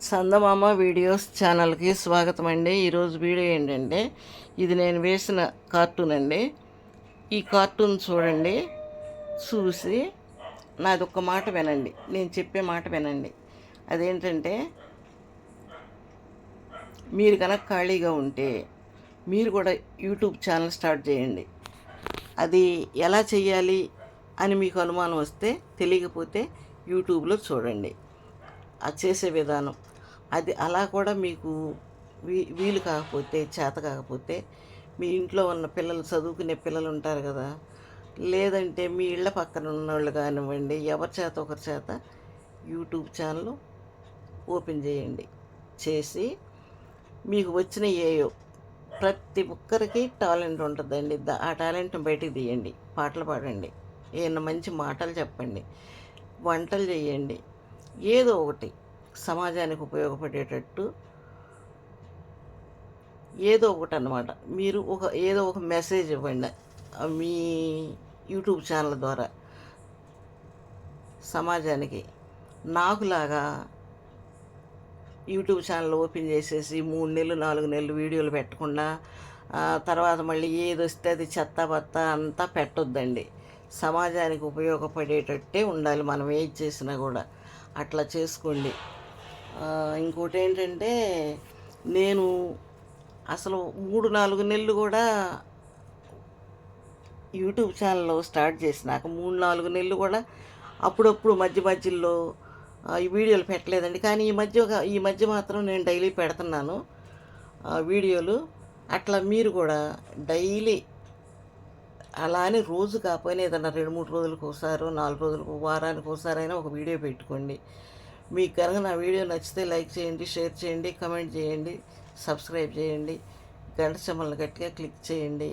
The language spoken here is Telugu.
చందమామ వీడియోస్ ఛానల్కి స్వాగతం అండి. ఈరోజు వీడియో ఏంటంటే, ఇది నేను వేసిన కార్టూన్ అండి. ఈ కార్టూన్ చూడండి, చూసి నాది ఒక్క మాట వినండి, నేను చెప్పే మాట వినండి. అదేంటంటే, మీరు కనుక ఖాళీగా ఉంటే మీరు కూడా యూట్యూబ్ ఛానల్ స్టార్ట్ చేయండి. అది ఎలా చేయాలి అని మీకు అనుమానం వస్తే, తెలియకపోతే యూట్యూబ్లో చూడండి అది చేసే విధానం. అది అలా కూడా మీకు వీలు కాకపోతే, చేత కాకపోతే, మీ ఇంట్లో ఉన్న పిల్లలు, చదువుకునే పిల్లలు ఉంటారు కదా, లేదంటే మీ ఇళ్ళ పక్కన ఉన్నవాళ్ళు కానివ్వండి, ఎవరి చేత ఒకరి చేత యూట్యూబ్ ఛానల్ ఓపెన్ చేయండి. చేసి మీకు వచ్చిన ఏయో, ప్రతి ఒక్కరికి టాలెంట్ ఉంటుందండి. ఆ టాలెంట్ని బయటికి తీయండి. పాటలు పాడండి, ఏమైనా మంచి మాటలు చెప్పండి, వంటలు చేయండి, ఏదో ఒకటి సమాజానికి ఉపయోగపడేటట్టు ఏదో ఒకటి అన్నమాట. మీరు ఏదో ఒక మెసేజ్ ఇవ్వండి మీ యూట్యూబ్ ఛానల్ ద్వారా సమాజానికి. నాకులాగా యూట్యూబ్ ఛానల్ ఓపెన్ చేసేసి 3 నెలలు 4 నెలలు వీడియోలు పెట్టకుండా తర్వాత మళ్ళీ ఏది వస్తే అది చెత్త బత్త అంతా పెట్టొద్దండి. సమాజానికి ఉపయోగపడేటట్టే ఉండాలి మనం ఏది చేసినా కూడా. అట్లా చేసుకోండి. ఇంకోటి ఏంటంటే, నేను అసలు 3-4 నెలలు కూడా యూట్యూబ్ ఛానల్ స్టార్ట్ చేసినాక 3-4 నెలలు కూడా అప్పుడప్పుడు మధ్యలో ఈ వీడియోలు పెట్టలేదండి. కానీ ఈ మధ్య మాత్రం నేను డైలీ పెడుతున్నాను వీడియోలు. అట్లా మీరు కూడా డైలీ, అలా అని రోజు కాకపోయినా ఏదన్నా 2-3 రోజులకు ఒకసారి, 4 రోజులకు, వారానికి ఒకసారైనా ఒక వీడియో పెట్టుకోండి. మీకు కనుక నా వీడియో నచ్చితే లైక్ చేయండి, షేర్ చేయండి, కమెంట్ చేయండి, సబ్స్క్రైబ్ చేయండి, గంట సింబల్ని గట్టిగా క్లిక్ చేయండి.